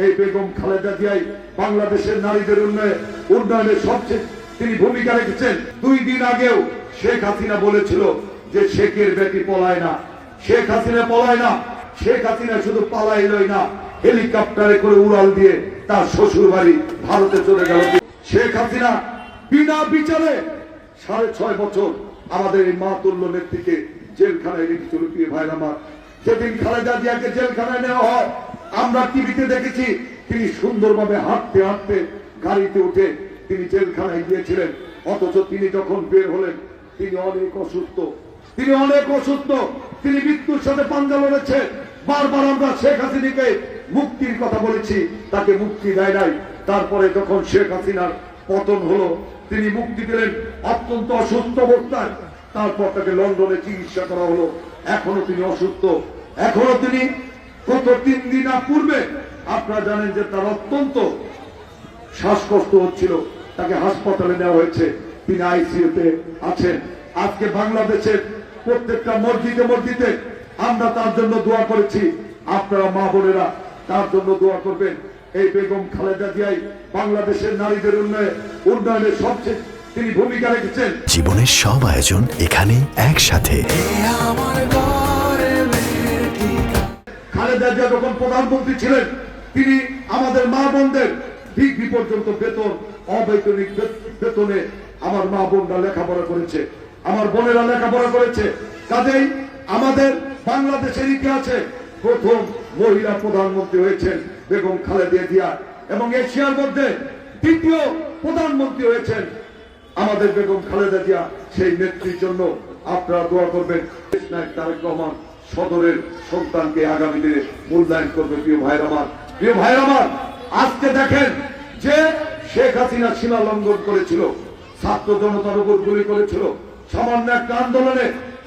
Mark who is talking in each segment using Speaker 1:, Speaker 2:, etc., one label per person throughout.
Speaker 1: এই বেগম খালেদা জিয়াই বাংলাদেশের নারীদের উন্নয়নে সবচেয়ে তিনি ভূমিকা রেখেছেন। 2 দিন আগেও শেখ হাসিনা বলেছিল যে শেখের বেটি পলায় না, শেখ হাসিনা পলায় না। শেখ হাসিনা শুধু পালাইলই না, হেলিকপ্টারে করে উড়াল দিয়ে তার শ্বশুর বাড়ি ভারতে চলে গেল। শেখ হাসিনা বিনা বিচারে 6.5 বছর আমাদের এই মা তুল্য নেত্রীকে জেলখানায় রেখেছিল। প্রিয় ভাইরা আমার, যেদিন খালেদা জিয়াকে জেলখানায় নেওয়া হয় আমরা টিভিতে দেখেছি তিনি সুন্দরভাবে হাঁটতে হাঁটতে গাড়িতে উঠে তিনি জেলখানায় গিয়েছিলেন। অথচ তিনি যখন বের হলেন তিনি অনেক অসুস্থ, তিনি মৃত্যুর সাথে পাঞ্জা লড়েছে। বারবার আমরা শেখ হাসিনাকে মুক্তির কথা বলেছি, তাকে মুক্তি দেয় নাই। তারপরে যখন শেখ হাসিনার পতন হলো তিনি মুক্তি পেলেন অত্যন্ত অসুস্থ অবস্থায়। তারপর তাকে লন্ডনে চিকিৎসা করা হলো। এখনো তিনি অসুস্থ, এখনো তিনি গত 3 দিন পূর্বে আপনারা জানেন যে তার অত্যন্ত শ্বাসকষ্ট হচ্ছিল, তাকে হাসপাতালে নেওয়া হয়েছে, তিনি আইসিইউতে আছেন। আজকে বাংলাদেশের প্রত্যেকটা মসজিদে আমরা তার জন্য দোয়া করেছি। আপনারা মা বোনেরা তার জন্য দোয়া করবেন। এই বেগম খালেদা জিয়াই বাংলাদেশের নারীদের উন্নয়নে সবচেয়ে তিনি ভূমিকা রেখেছেন।
Speaker 2: জীবনের সব আয়োজন এখানে একসাথে।
Speaker 1: খালেদা জিয়া যখন প্রধানমন্ত্রী ছিলেন তিনি আমাদের মা বোনদের ডিগ্রি পর্যন্ত বেতন, অবৈতনিক বেতনে আমার মা বোনরা লেখাপড়া করেছে, আমার বোনেরা লেখাপড়া করেছে। কাজেই আমাদের বাংলাদেশের ইতিহাসে প্রথম মহিলা প্রধানমন্ত্রী হয়েছেন বেগম খালেদা জিয়া, এবং এশিয়ার মধ্যে 2য় প্রধানমন্ত্রী হয়েছেন আমাদের বেগম খালেদা জিয়া। সেই নেত্রীর জন্য আপনারা দোয়া করবেন। তারেক রহমান সদরের সন্তানকে আগামী দিনে মূল্যায়ন করবে। প্রিয় ভাইরা আমার, আজকে দেখেন যে শেখ হাসিনা সীমা লঙ্ঘন করেছিল, ছাত্র জনতার উপর গুলি করেছিল। সামান্য একটা আন্দোলনে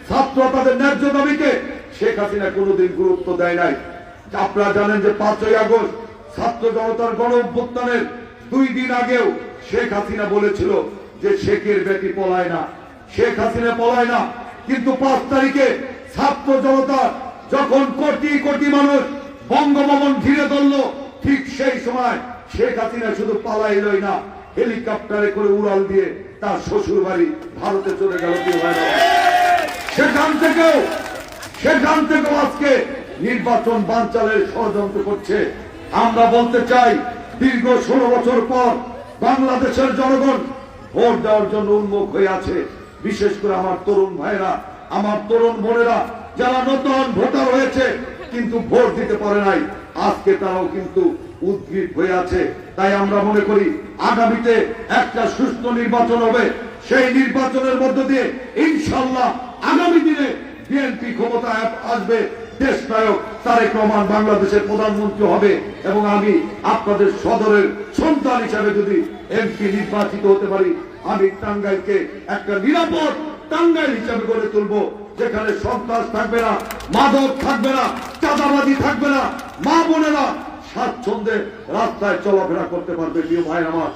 Speaker 1: ছাত্র তাদের ন্যায্য দাবিকে শেখ হাসিনা কোনোদিন গুরুত্ব দেয় নাই। আপনারা জানেন যে 5ই আগস্ট ছাত্র জনতার গণ অভ্যুত্থানের 2 দিন আগেও শেখ হাসিনা বলেছিল যে শেখের বেটি পলায় না, শেখ হাসিনা পলায় না। কিন্তু 5 তারিখে ছাত্র জনতা যখন কোটি কোটি মানুষ বঙ্গভবন ঘিরে ধরল, ঠিক সেই সময় শেখ হাসিনা শুধু পালাইলই না, হেলিকপ্টারে করে উড়াল দিয়ে তার শ্বশুর বাড়ি ভারতে চলে গেল। সেখান থেকেও আজকে নির্বাচন বানচালের ষড়যন্ত্র করছে। আমরা বলতে চাই দীর্ঘ 16 বছর পর বাংলাদেশের জনগণ ভোট দেওয়ার জন্য উন্মুখ হয়ে আছে। বিশেষ করে আমার তরুণ ভাইরা, আমার তরুণ বোনেরা যারা নতুন ভোটার হয়েছে কিন্তু ভোট দিতে পারে নাই, আজকে তারাও কিন্তু উদ্গ্রীব হয়ে আছে। তাই আমরা মনে করি আগামীতে একটা সুষ্ঠু নির্বাচন হবে। সেই নির্বাচনের মধ্য দিয়ে ইনশাআল্লাহ আগামী দিনে বিএনপি ক্ষমতায় আসবে, দেশ নায়ক তারেক রহমান বাংলাদেশের প্রধানমন্ত্রী হবে। এবং আমি আপনাদের সদরের সন্তান হিসাবে যদি এমপি নির্বাচিত হতে পারি, আমি টাঙ্গাইলকে একটা নিরাপদ টাঙ্গাইল হিসাবে গড়ে তুলবো, যেখানে সন্ত্রাস থাকবে না, মাদক থাকবে না, চাঁদাবাজি থাকবে না, মা বোনেরা স্বাচ্ছন্দ্যে রাস্তায় চলাফেরা করতে পারবে। প্রিয় ভাই আমার,